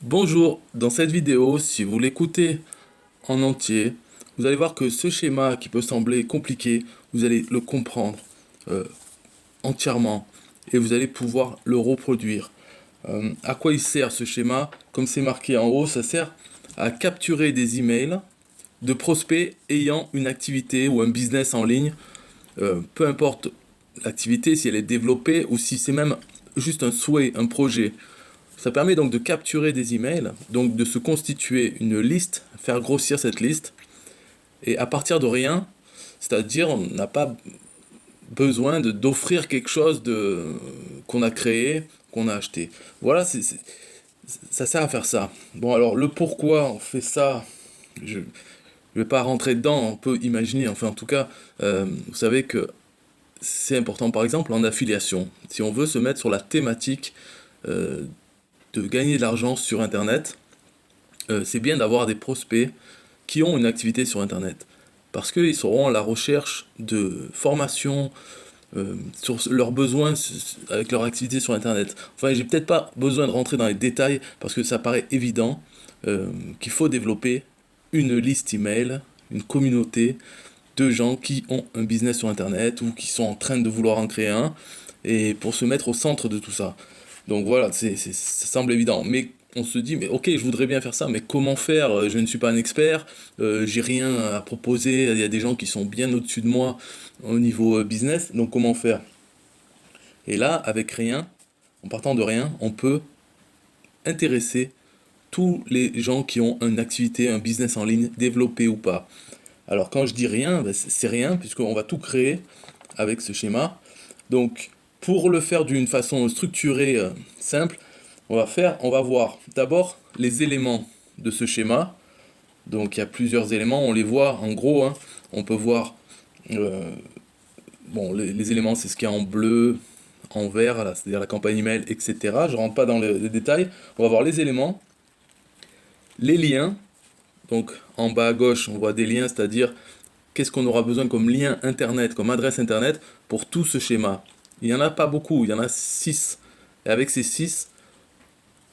Bonjour, dans cette vidéo, si vous l'écoutez en entier, vous allez voir que ce schéma qui peut sembler compliqué, vous allez le comprendre euh, entièrement et vous allez pouvoir le reproduire. À quoi il sert ce schéma? Comme c'est marqué en haut, ça sert à capturer des emails de prospects ayant une activité ou un business en ligne, peu importe l'activité, si elle est développée ou si c'est même juste un souhait, un projet. Ça permet donc de capturer des emails, donc de se constituer une liste, faire grossir cette liste, et à partir de rien, c'est-à-dire on n'a pas besoin d'offrir quelque chose qu'on a créé, qu'on a acheté. Voilà, ça sert à faire ça. Bon alors le pourquoi on fait ça, je ne vais pas rentrer dedans, on peut imaginer, enfin en tout cas, vous savez que c'est important par exemple en affiliation. Si on veut se mettre sur la thématique euh, de gagner de l'argent sur Internet, c'est bien d'avoir des prospects qui ont une activité sur Internet. Parce qu'ils seront à la recherche de formation sur leurs besoins avec leur activité sur Internet. Enfin, j'ai peut-être pas besoin de rentrer dans les détails parce que ça paraît évident qu'il faut développer une liste email, une communauté de gens qui ont un business sur Internet ou qui sont en train de vouloir en créer un et pour se mettre au centre de tout ça. Donc voilà, ça semble évident. Mais on se dit, mais ok, je voudrais bien faire ça, mais comment faire? Je ne suis pas un expert, j'ai rien à proposer, il y a des gens qui sont bien au-dessus de moi au niveau business, donc comment faire? Et là, avec rien, en partant de rien, on peut intéresser tous les gens qui ont une activité, un business en ligne, développé ou pas. Alors quand je dis rien, ben, c'est rien, puisqu'on va tout créer avec ce schéma. Donc pour le faire d'une façon structurée, simple, on va voir d'abord les éléments de ce schéma. Donc il y a plusieurs éléments, on les voit en gros, hein. On peut voir, euh, bon, les éléments, c'est ce qu'il y a en bleu, en vert, là, c'est-à-dire la campagne email, etc. Je rentre pas dans les détails. On va voir les éléments, les liens. Donc en bas à gauche, on voit des liens, c'est-à-dire qu'est-ce qu'on aura besoin comme lien internet, comme adresse internet pour tout ce schéma. Il n'y en a pas beaucoup, il y en a 6. Et avec ces 6,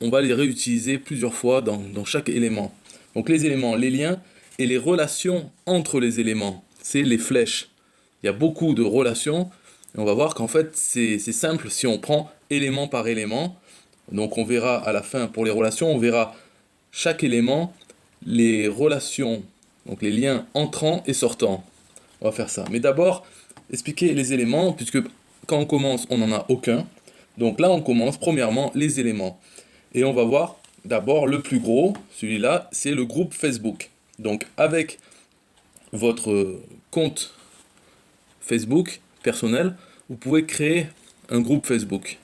on va les réutiliser plusieurs fois dans chaque élément. Donc les éléments, les liens et les relations entre les éléments, c'est les flèches. Il y a beaucoup de relations et on va voir qu'en fait c'est simple si on prend élément par élément. Donc on verra à la fin pour les relations, on verra chaque élément, les relations, donc les liens entrants et sortants. On va faire ça. Mais d'abord, expliquer les éléments, puisque quand on commence, on n'en a aucun. Donc là, on commence premièrement les éléments. Et on va voir d'abord le plus gros, celui-là, c'est le groupe Facebook. Donc avec votre compte Facebook personnel, vous pouvez créer un groupe Facebook.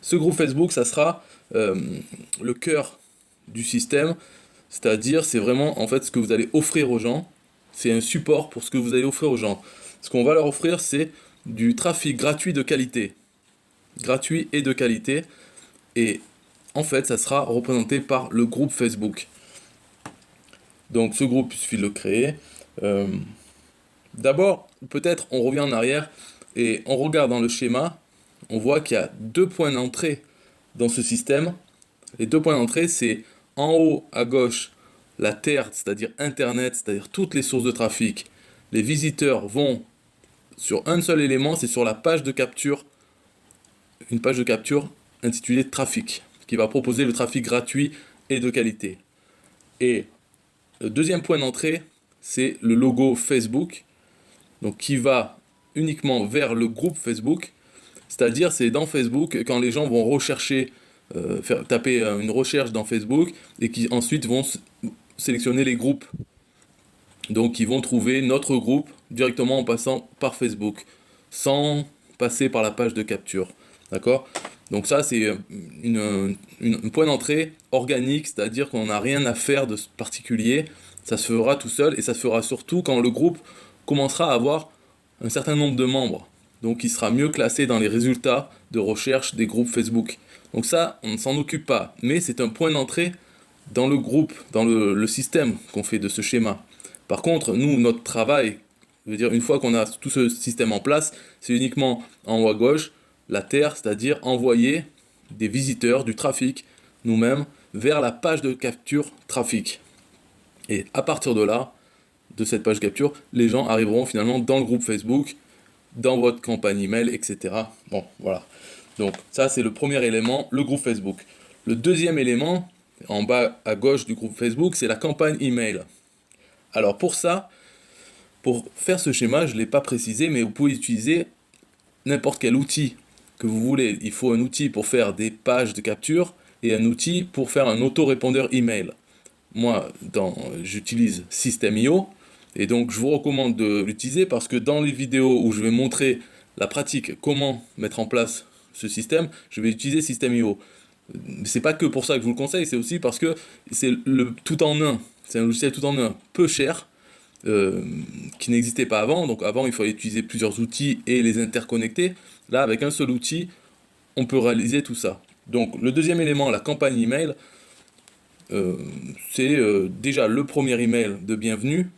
Ce groupe Facebook, ça sera euh, le cœur du système, c'est-à-dire c'est vraiment en fait ce que vous allez offrir aux gens, c'est un support pour ce que vous allez offrir aux gens. Ce qu'on va leur offrir, c'est du trafic gratuit de qualité. Gratuit et de qualité. Et en fait, ça sera représenté par le groupe Facebook. Donc ce groupe, il suffit de le créer. Euh, D'abord, peut-être on revient en arrière et on regarde dans le schéma, on voit qu'il y a deux points d'entrée dans ce système. Les deux points d'entrée, c'est en haut à gauche la Terre, c'est-à-dire Internet, c'est-à-dire toutes les sources de trafic. Les visiteurs vont sur un seul élément, c'est sur la page de capture, une page de capture intitulée Trafic, qui va proposer le trafic gratuit et de qualité. Et le deuxième point d'entrée, c'est le logo Facebook, donc qui va uniquement vers le groupe Facebook, c'est-à-dire c'est dans Facebook quand les gens vont rechercher, taper une recherche dans Facebook et qui ensuite vont sélectionner les groupes. Donc ils vont trouver notre groupe directement en passant par Facebook, sans passer par la page de capture. D'accord? Donc ça c'est un point d'entrée organique, c'est-à-dire qu'on n'a rien à faire de particulier, ça se fera tout seul et ça se fera surtout quand le groupe commencera à avoir un certain nombre de membres. Donc il sera mieux classé dans les résultats de recherche des groupes Facebook. Donc ça, on ne s'en occupe pas, mais c'est un point d'entrée dans le groupe, dans le système qu'on fait de ce schéma. Par contre, nous, notre travail, je veux dire, une fois qu'on a tout ce système en place, c'est uniquement en haut à gauche, la Terre, c'est-à-dire envoyer des visiteurs, du trafic nous-mêmes vers la page de capture trafic. Et à partir de là, de cette page capture, les gens arriveront finalement dans le groupe Facebook, dans votre campagne email, etc. Bon, voilà. Donc ça, c'est le premier élément, le groupe Facebook. Le deuxième élément, en bas à gauche du groupe Facebook, c'est la campagne email. Alors pour ça, pour faire ce schéma, je ne l'ai pas précisé, mais vous pouvez utiliser n'importe quel outil que vous voulez. Il faut un outil pour faire des pages de capture et un outil pour faire un autorépondeur email. Moi, j'utilise System.io et donc je vous recommande de l'utiliser parce que dans les vidéos où je vais montrer la pratique, comment mettre en place ce système, je vais utiliser System.io. C'est pas que pour ça que je vous le conseille, c'est aussi parce que c'est le tout en un. C'est un logiciel tout en un, peu cher, qui n'existait pas avant. Donc avant, il fallait utiliser plusieurs outils et les interconnecter. Là, avec un seul outil, on peut réaliser tout ça. Donc le deuxième élément, la campagne email, c'est déjà le premier email de bienvenue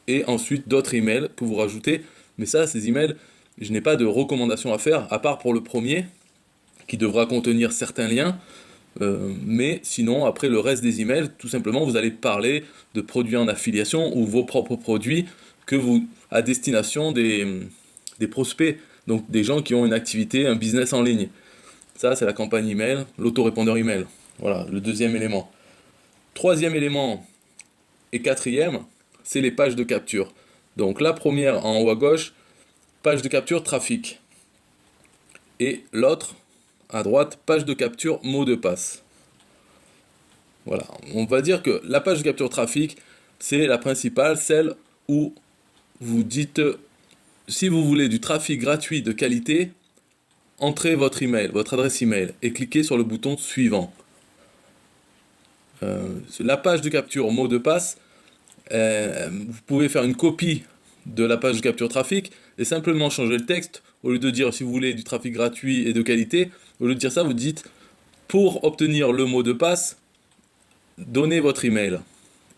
et ensuite d'autres emails que vous rajoutez. Mais ça, ces emails, je n'ai pas de recommandation à faire, à part pour le premier, qui devra contenir certains liens. Mais sinon, après le reste des emails, tout simplement, vous allez parler de produits en affiliation ou vos propres produits à destination des prospects, donc des gens qui ont une activité, un business en ligne. Ça, c'est la campagne email, l'autorépondeur email. Voilà, le deuxième élément. Troisième élément et quatrième, c'est les pages de capture. Donc la première en haut à gauche, page de capture trafic. Et l'autre, à droite, page de capture mot de passe. Voilà, on va dire que la page de capture trafic, c'est la principale, celle où vous dites, si vous voulez du trafic gratuit de qualité, entrez votre email, votre adresse email, et cliquez sur le bouton suivant. La page de capture mot de passe, vous pouvez faire une copie de la page de capture trafic et simplement changer le texte. Au lieu de dire si vous voulez du trafic gratuit et de qualité, au lieu de dire ça, vous dites pour obtenir le mot de passe, donnez votre email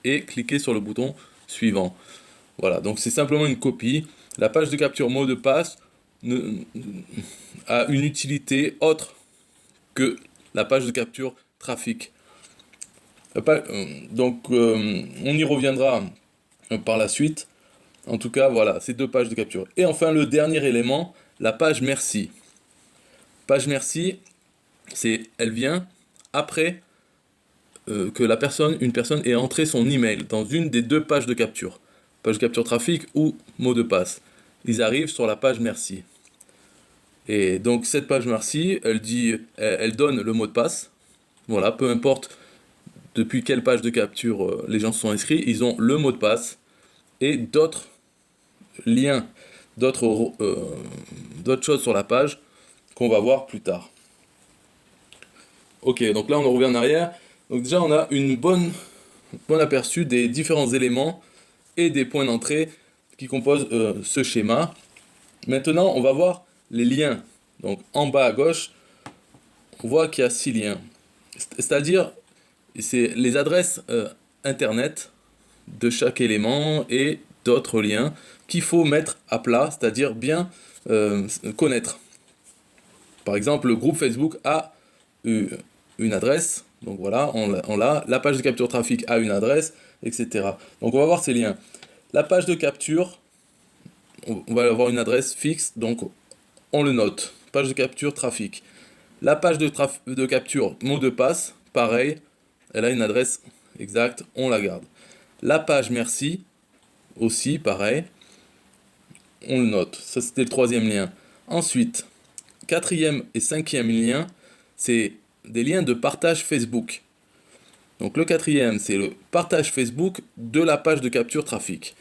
et cliquez sur le bouton suivant. Voilà, donc c'est simplement une copie. La page de capture mot de passe a une utilité autre que la page de capture trafic. Donc on y reviendra par la suite. En tout cas, voilà, ces deux pages de capture. Et enfin, le dernier élément, la page merci. Page merci, elle vient après que une personne ait entré son email dans une des deux pages de capture. Page de capture trafic ou mot de passe. Ils arrivent sur la page merci. Et donc cette page merci, elle donne le mot de passe. Voilà, peu importe depuis quelle page de capture les gens se sont inscrits, ils ont le mot de passe et d'autres liens, d'autres choses sur la page qu'on va voir plus tard. Ok, donc là on revient en arrière. Donc déjà on a un bon aperçu des différents éléments et des points d'entrée qui composent ce schéma. Maintenant on va voir les liens. Donc en bas à gauche, on voit qu'il y a 6 liens. C'est-à-dire, c'est les adresses internet de chaque élément et d'autres liens qu'il faut mettre à plat, c'est-à-dire bien connaître. Par exemple, le groupe Facebook a une adresse, donc voilà, on l'a, la page de capture trafic a une adresse, etc. Donc on va voir ces liens. La page de capture, on va avoir une adresse fixe, donc on le note. Page de capture trafic. La page de capture mot de passe, pareil, elle a une adresse exacte, on la garde. La page merci, aussi pareil, on le note. Ça c'était le troisième lien. Ensuite, quatrième et cinquième lien, c'est des liens de partage Facebook. Donc le quatrième, c'est le partage Facebook de la page de capture trafic.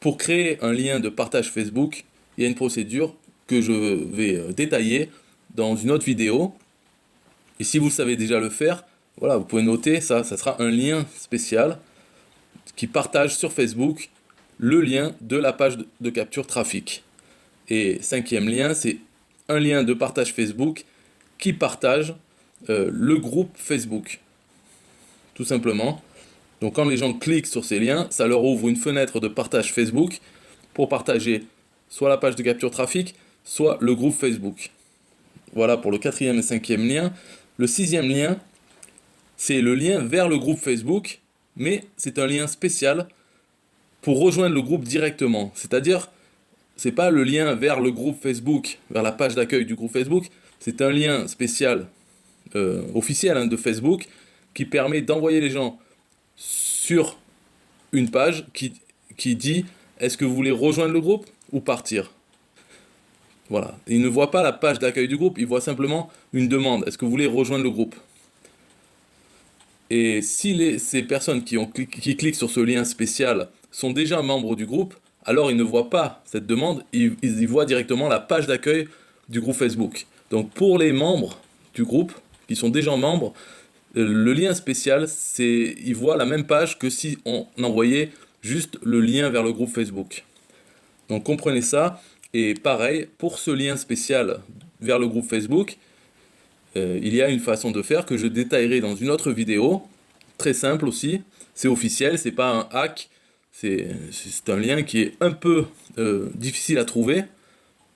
Pour créer un lien de partage Facebook, il y a une procédure que je vais détailler dans une autre vidéo. Et si vous savez déjà le faire, voilà, vous pouvez noter ça sera un lien spécial qui partage sur Facebook le lien de la page de capture trafic. Et cinquième lien, c'est un lien de partage Facebook qui partage le groupe Facebook. Tout simplement. Donc quand les gens cliquent sur ces liens, ça leur ouvre une fenêtre de partage Facebook pour partager soit la page de capture trafic, soit le groupe Facebook. Voilà pour le quatrième et cinquième lien. Le sixième lien, c'est le lien vers le groupe Facebook, mais c'est un lien spécial pour rejoindre le groupe directement. C'est-à-dire, c'est pas le lien vers le groupe Facebook, vers la page d'accueil du groupe Facebook, c'est un lien spécial, officiel de Facebook, qui permet d'envoyer les gens sur une page qui dit est-ce que vous voulez rejoindre le groupe ou partir. Voilà. Ils ne voient pas la page d'accueil du groupe, ils voient simplement une demande. Est-ce que vous voulez rejoindre le groupe? Et si ces personnes qui cliquent sur ce lien spécial sont déjà membres du groupe, alors ils ne voient pas cette demande, ils y voient directement la page d'accueil du groupe Facebook. Donc pour les membres du groupe, qui sont déjà membres, le lien spécial, ils voient la même page que si on envoyait juste le lien vers le groupe Facebook. Donc comprenez ça. Et pareil, pour ce lien spécial vers le groupe Facebook, il y a une façon de faire que je détaillerai dans une autre vidéo, très simple aussi, c'est officiel, c'est pas un hack, c'est un lien qui est un peu difficile à trouver,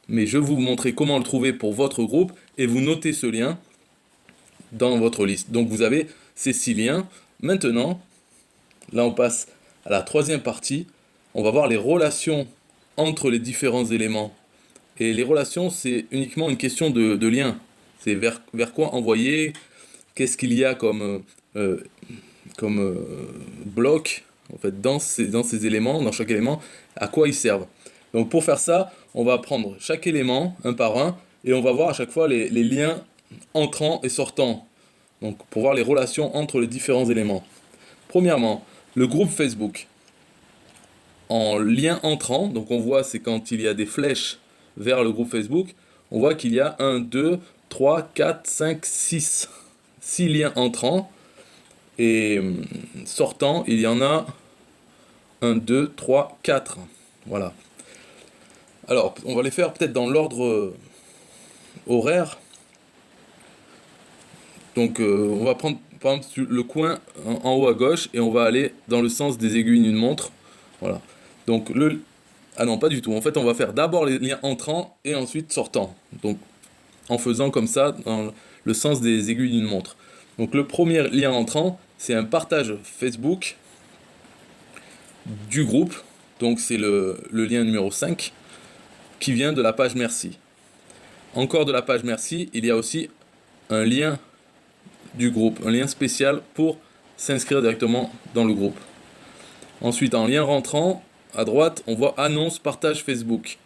mais je vais vous montrer comment le trouver pour votre groupe, et vous notez ce lien dans votre liste. Donc vous avez ces 6 liens. Maintenant, là on passe à la troisième partie, on va voir les relations entre les différents éléments. Et les relations, c'est uniquement une question de lien. C'est vers quoi envoyer, qu'est-ce qu'il y a comme bloc en fait, dans ces éléments, dans chaque élément, à quoi ils servent. Donc pour faire ça, on va prendre chaque élément, un par un, et on va voir à chaque fois les liens entrants et sortants. Donc pour voir les relations entre les différents éléments. Premièrement, le groupe Facebook. En lien entrant, donc on voit c'est quand il y a des flèches vers le groupe Facebook, on voit qu'il y a 1, 2, 3, 4, 5, 6. 6 liens entrants. Et sortant, il y en a 1, 2, 3, 4. Voilà. Alors, on va les faire peut-être dans l'ordre horaire. Donc, on va prendre par exemple le coin en haut à gauche et on va aller dans le sens des aiguilles d'une montre. Voilà. Donc, ah non, pas du tout. En fait, on va faire d'abord les liens entrants et ensuite sortants. Donc, en faisant comme ça, dans le sens des aiguilles d'une montre. Donc, le premier lien entrant, c'est un partage Facebook du groupe. Donc, c'est le lien numéro 5 qui vient de la page merci. Encore de la page merci, il y a aussi un lien du groupe, un lien spécial pour s'inscrire directement dans le groupe. Ensuite, en lien rentrant, à droite, on voit annonce partage Facebook.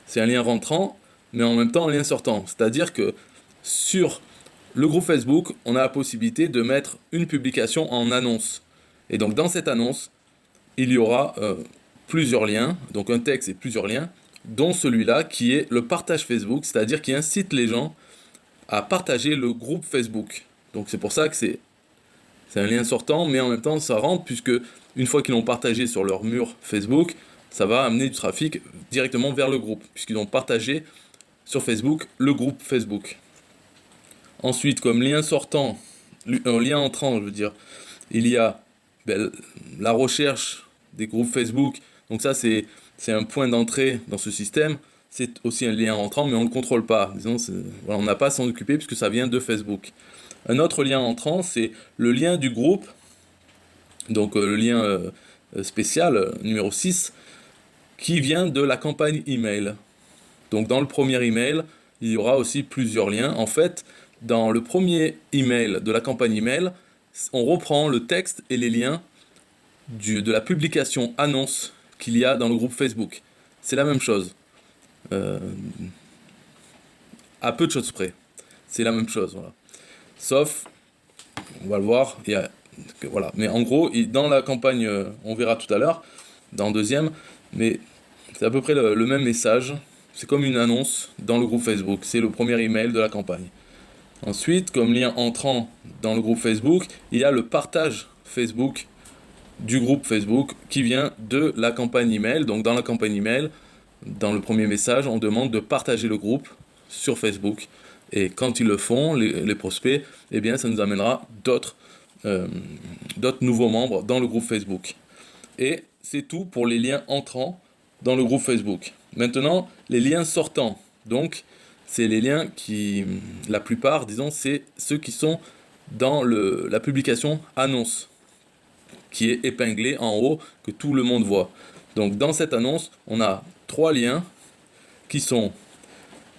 C'est un lien rentrant, mais en même temps un lien sortant. C'est-à-dire que sur le groupe Facebook, on a la possibilité de mettre une publication en annonce. Et donc dans cette annonce, il y aura plusieurs liens, donc un texte et plusieurs liens, dont celui-là qui est le partage Facebook, c'est-à-dire qui incite les gens à partager le groupe Facebook. Donc c'est pour ça que c'est un lien sortant, mais en même temps ça rentre, puisque une fois qu'ils l'ont partagé sur leur mur Facebook, ça va amener du trafic directement vers le groupe, puisqu'ils ont partagé sur Facebook le groupe Facebook. Ensuite, comme lien sortant, lien entrant, je veux dire, il y a la recherche des groupes Facebook. Donc ça, c'est un point d'entrée dans ce système. C'est aussi un lien entrant, mais on ne le contrôle pas. Disons, voilà, on n'a pas à s'en occuper puisque ça vient de Facebook. Un autre lien entrant, c'est le lien du groupe. Donc le lien spécial, numéro 6, qui vient de la campagne email. Donc dans le premier email, il y aura aussi plusieurs liens. En fait, dans le premier email de la campagne email, on reprend le texte et les liens de la publication annonce qu'il y a dans le groupe Facebook. C'est la même chose. À peu de choses près. C'est la même chose, voilà. Sauf, on va le voir, voilà. Mais en gros, dans la campagne, on verra tout à l'heure, dans le deuxième, mais c'est à peu près le même message. C'est comme une annonce dans le groupe Facebook. C'est le premier email de la campagne. Ensuite, comme lien entrant dans le groupe Facebook, il y a le partage Facebook du groupe Facebook qui vient de la campagne email. Donc dans la campagne email, dans le premier message, on demande de partager le groupe sur Facebook. Et quand ils le font, les prospects, eh bien ça nous amènera d'autres nouveaux membres dans le groupe Facebook. Et c'est tout pour les liens entrants dans le groupe Facebook. Maintenant, les liens sortants. Donc, c'est les liens qui, la plupart, disons, c'est ceux qui sont dans la publication annonce, qui est épinglée en haut, que tout le monde voit. Donc dans cette annonce, on a 3 liens qui sont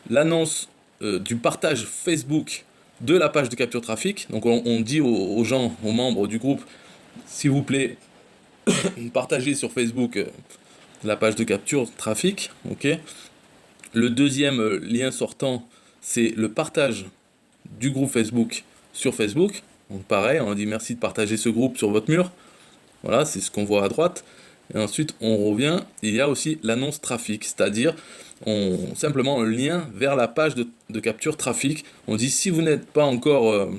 l'annonce du partage Facebook de la page de capture trafic. Donc on dit aux gens, aux membres du groupe, s'il vous plaît, partagez sur Facebook la page de capture trafic. Ok. Le deuxième lien sortant, c'est le partage du groupe Facebook sur Facebook. Donc pareil, on dit merci de partager ce groupe sur votre mur. Voilà, c'est ce qu'on voit à droite. Et ensuite, on revient, il y a aussi l'annonce trafic, c'est-à-dire simplement un lien vers la page de capture trafic. On dit si vous n'êtes pas encore,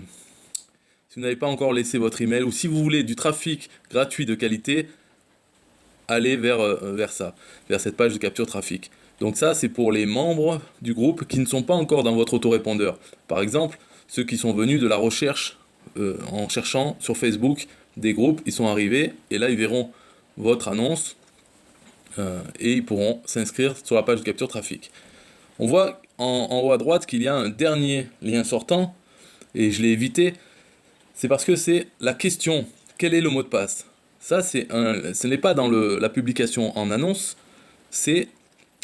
si vous n'avez pas encore laissé votre email, ou si vous voulez du trafic gratuit de qualité, allez vers ça, vers cette page de capture trafic. Donc ça, c'est pour les membres du groupe qui ne sont pas encore dans votre autorépondeur. Par exemple, ceux qui sont venus de la recherche en cherchant sur Facebook des groupes, ils sont arrivés et là ils verront votre annonce et ils pourront s'inscrire sur la page de capture trafic. On voit en haut à droite qu'il y a un dernier lien sortant et je l'ai évité, c'est parce que c'est la question, quel est le mot de passe? Ça, ce n'est pas dans la publication en annonce, c'est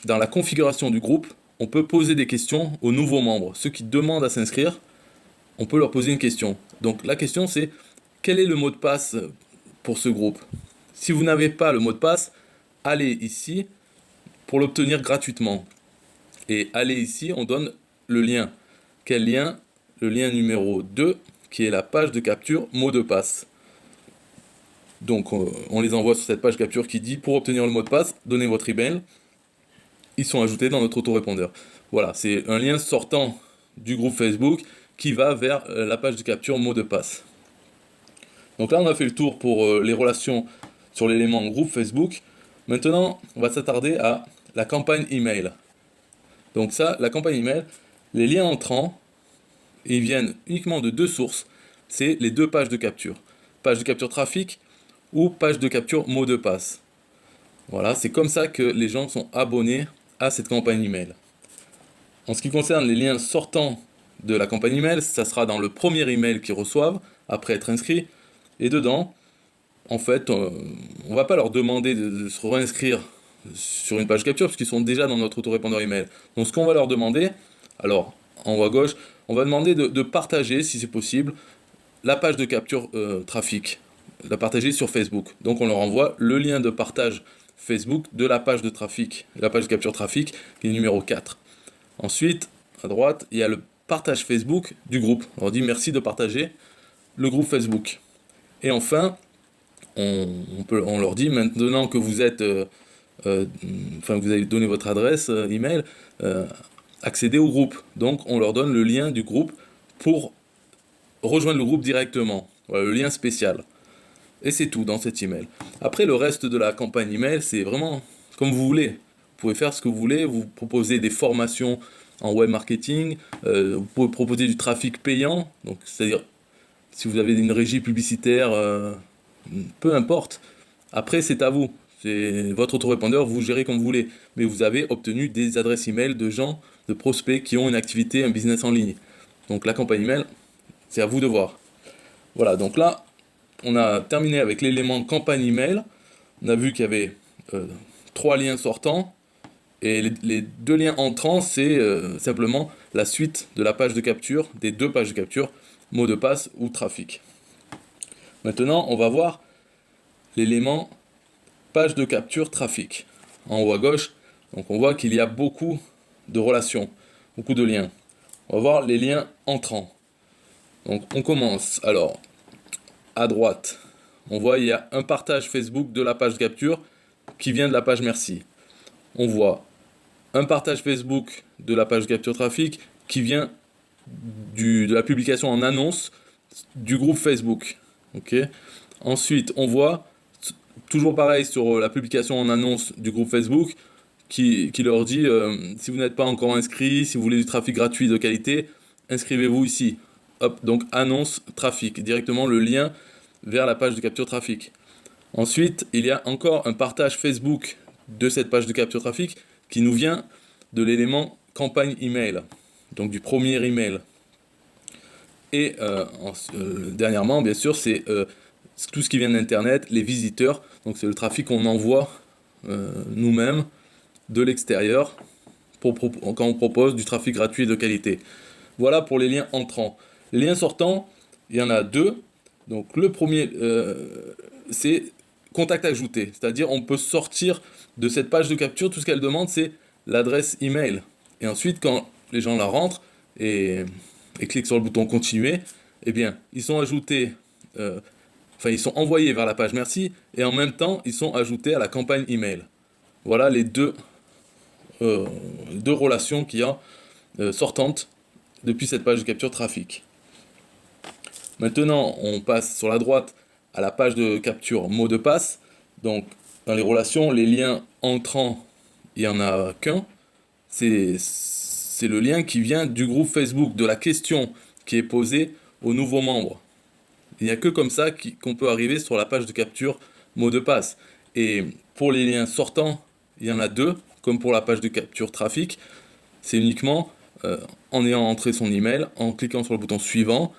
dans la configuration du groupe. On peut poser des questions aux nouveaux membres. Ceux qui demandent à s'inscrire, on peut leur poser une question. Donc la question c'est, quel est le mot de passe pour ce groupe? Si vous n'avez pas le mot de passe, allez ici pour l'obtenir gratuitement. Et allez ici, on donne le lien. Quel lien? Le lien numéro 2, qui est la page de capture mot de passe. Donc on les envoie sur cette page capture qui dit, pour obtenir le mot de passe, donnez votre email. Ils sont ajoutés dans notre autorépondeur. Voilà, c'est un lien sortant du groupe Facebook qui va vers la page de capture mot de passe. Donc là, on a fait le tour pour les relations sur l'élément groupe Facebook. Maintenant, on va s'attarder à la campagne email. Donc ça, la campagne email, les liens entrants, ils viennent uniquement de 2 sources. C'est les 2 pages de capture. Page de capture trafic ou page de capture mot de passe. Voilà, c'est comme ça que les gens sont abonnés à cette campagne email. En ce qui concerne les liens sortants de la campagne email, ça sera dans le premier email qu'ils reçoivent après être inscrits. Et dedans, en fait, on ne va pas leur demander de se réinscrire sur une page capture parce qu'ils sont déjà dans notre autorépondeur email. Donc ce qu'on va leur demander, alors en haut à gauche, on va demander de partager, si c'est possible, la page de capture trafic, la partager sur Facebook. Donc on leur envoie le lien de partage Facebook de la page de trafic, la page de capture trafic, qui est numéro 4. Ensuite, à droite, il y a le partage Facebook du groupe. On leur dit merci de partager le groupe Facebook. Et enfin, on leur dit maintenant que vous êtes, vous avez donné votre adresse email, accédez au groupe. Donc on leur donne le lien du groupe pour rejoindre le groupe directement. Voilà, le lien spécial. Et c'est tout dans cet email. Après, le reste de la campagne email, c'est vraiment comme vous voulez. Vous pouvez faire ce que vous voulez, vous proposez des formations en web marketing, vous pouvez proposer du trafic payant, donc c'est-à-dire si vous avez une régie publicitaire, peu importe. Après, c'est à vous. C'est votre autorépondeur, vous gérez comme vous voulez. Mais vous avez obtenu des adresses email de gens, de prospects qui ont une activité, un business en ligne. Donc la campagne email, c'est à vous de voir. Voilà, donc là, on a terminé avec l'élément campagne email. On a vu qu'il y avait 3 liens sortants. Et les 2 liens entrants, c'est simplement la suite de la page de capture, des 2 pages de capture, mot de passe ou trafic. Maintenant, on va voir l'élément page de capture trafic. En haut à gauche, donc on voit qu'il y a beaucoup de relations, beaucoup de liens. On va voir les liens entrants. Donc on commence. Alors, à droite, on voit il y a un partage Facebook de la page de capture qui vient de la page merci. On voit un partage Facebook de la page de capture trafic qui vient de la publication en annonce du groupe Facebook. Ok. Ensuite, on voit, toujours pareil sur la publication en annonce du groupe Facebook, qui leur dit si vous n'êtes pas encore inscrit, si vous voulez du trafic gratuit de qualité, inscrivez-vous ici. Hop, donc annonce trafic, directement le lien vers la page de capture trafic. Ensuite, il y a encore un partage Facebook de cette page de capture trafic qui nous vient de l'élément campagne email, donc du premier email. Et dernièrement, bien sûr, c'est tout ce qui vient d'Internet, les visiteurs. Donc c'est le trafic qu'on envoie nous-mêmes de l'extérieur quand on propose du trafic gratuit et de qualité. Voilà pour les liens entrants. Les liens sortants, il y en a deux. Donc le premier, c'est contact ajouté. C'est-à-dire on peut sortir de cette page de capture, tout ce qu'elle demande, c'est l'adresse email. Et ensuite, quand les gens la rentrent et cliquent sur le bouton continuer, eh bien, ils sont ajoutés, ils sont envoyés vers la page merci, et en même temps, ils sont ajoutés à la campagne email. Voilà les deux relations qu'il y a sortantes depuis cette page de capture trafic. Maintenant, on passe sur la droite à la page de capture mot de passe. Donc, dans les relations, les liens entrants, il n'y en a qu'un. C'est le lien qui vient du groupe Facebook, de la question qui est posée aux nouveaux membres. Il n'y a que comme ça qu'on peut arriver sur la page de capture mot de passe. Et pour les liens sortants, il y en a deux, comme pour la page de capture trafic. C'est uniquement en ayant entré son email, en cliquant sur le bouton suivant,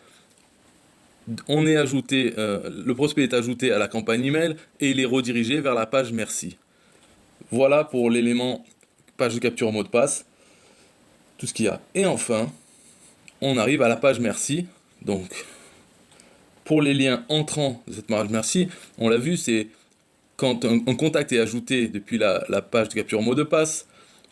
on est ajouté, le prospect est ajouté à la campagne email et il est redirigé vers la page merci. Voilà pour l'élément page de capture mot de passe, tout ce qu'il y a. Et enfin, on arrive à la page merci. Donc, pour les liens entrants de cette page merci, on l'a vu, c'est quand un contact est ajouté depuis la page de capture mot de passe,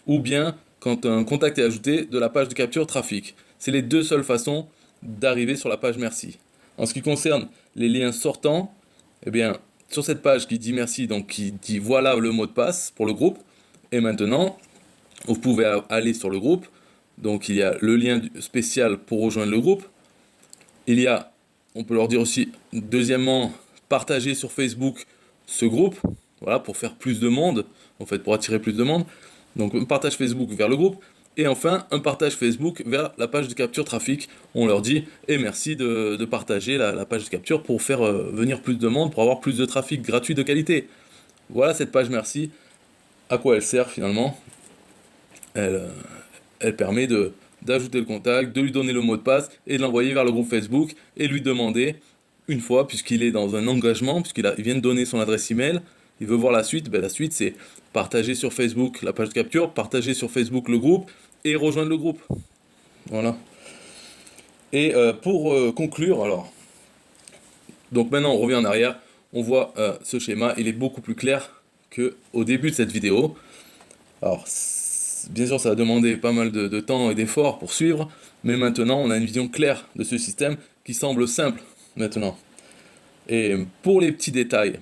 ou bien quand un contact est ajouté de la page de capture trafic. C'est les deux seules façons d'arriver sur la page merci. En ce qui concerne les liens sortants, eh bien, sur cette page qui dit merci, donc qui dit voilà le mot de passe pour le groupe, et maintenant, vous pouvez aller sur le groupe, donc il y a le lien spécial pour rejoindre le groupe, il y a, on peut leur dire aussi, deuxièmement, partager sur Facebook ce groupe, voilà, pour faire plus de monde, en fait, pour attirer plus de monde, donc un partage Facebook vers le groupe, et enfin, un partage Facebook vers la page de capture trafic. On leur dit, et merci de partager la page de capture pour faire venir plus de monde, pour avoir plus de trafic gratuit de qualité. Voilà cette page merci, à quoi elle sert finalement. Elle permet d'ajouter le contact, de lui donner le mot de passe, et de l'envoyer vers le groupe Facebook, et lui demander, une fois, puisqu'il est dans un engagement, puisqu'il vient de donner son adresse email, il veut voir la suite, la suite c'est partager sur Facebook la page de capture, partager sur Facebook le groupe, et rejoindre le groupe. Voilà. Et pour conclure, alors, donc maintenant on revient en arrière, on voit ce schéma, il est beaucoup plus clair qu'au début de cette vidéo. Alors, bien sûr ça a demandé pas mal de temps et d'efforts pour suivre, mais maintenant on a une vision claire de ce système qui semble simple maintenant. Et pour les petits détails,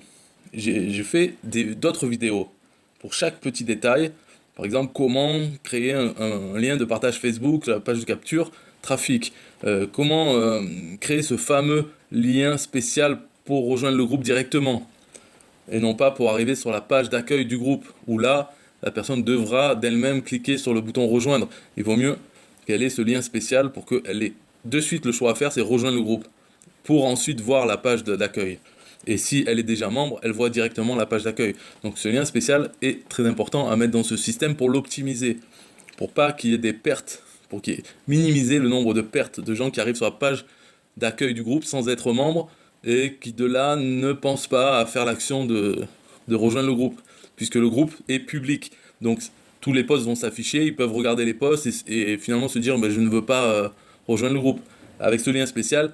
j'ai fait d'autres vidéos pour chaque petit détail. Par exemple, comment créer un lien de partage Facebook, la page de capture, trafic. Comment créer ce fameux lien spécial pour rejoindre le groupe directement. Et non pas pour arriver sur la page d'accueil du groupe, où là, la personne devra d'elle-même cliquer sur le bouton rejoindre. Il vaut mieux qu'elle ait ce lien spécial pour qu'elle ait de suite le choix à faire, c'est rejoindre le groupe, pour ensuite voir la page d'accueil. Et si elle est déjà membre, elle voit directement la page d'accueil. Donc ce lien spécial est très important à mettre dans ce système pour l'optimiser, pour pas qu'il y ait des pertes, pour minimiser le nombre de pertes de gens qui arrivent sur la page d'accueil du groupe sans être membre et qui de là ne pensent pas à faire l'action de rejoindre le groupe, puisque le groupe est public. Donc tous les posts vont s'afficher, ils peuvent regarder les posts et finalement se dire je ne veux pas rejoindre le groupe. Avec ce lien spécial,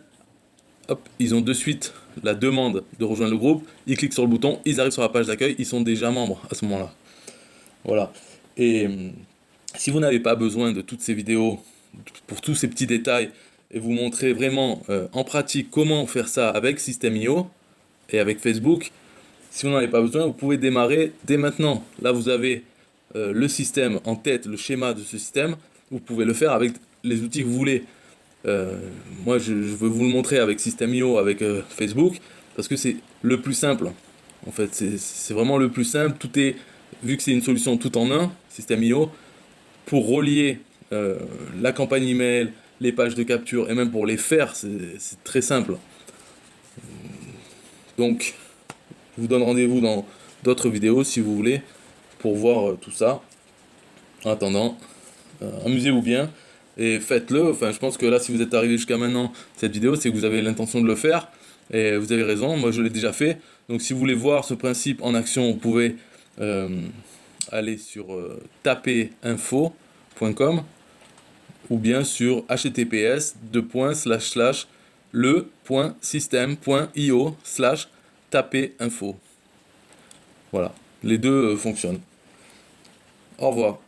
hop, ils ont de suite la demande de rejoindre le groupe, ils cliquent sur le bouton, ils arrivent sur la page d'accueil, ils sont déjà membres à ce moment-là. Voilà. Et si vous n'avez pas besoin de toutes ces vidéos, pour tous ces petits détails, et vous montrer vraiment en pratique comment faire ça avec System.io et avec Facebook, si vous n'en avez pas besoin, vous pouvez démarrer dès maintenant. Là, vous avez le système en tête, le schéma de ce système, vous pouvez le faire avec les outils que vous voulez. Moi je veux vous le montrer avec System.io, avec Facebook, parce que c'est le plus simple. En fait, c'est vraiment le plus simple. Tout est, vu que c'est une solution tout en un, System.io, pour relier la campagne email, les pages de capture, et même pour les faire, c'est très simple. Donc, je vous donne rendez-vous dans d'autres vidéos si vous voulez, pour voir tout ça. En attendant, amusez-vous bien. et faites-le. Enfin, je pense que là, si vous êtes arrivé jusqu'à maintenant, cette vidéo, c'est que vous avez l'intention de le faire, et vous avez raison, moi je l'ai déjà fait. Donc si vous voulez voir ce principe en action, vous pouvez euh, aller sur taperinfo.com ou bien sur https://le.system.io/taperinfo. Voilà, les deux fonctionnent. Au revoir.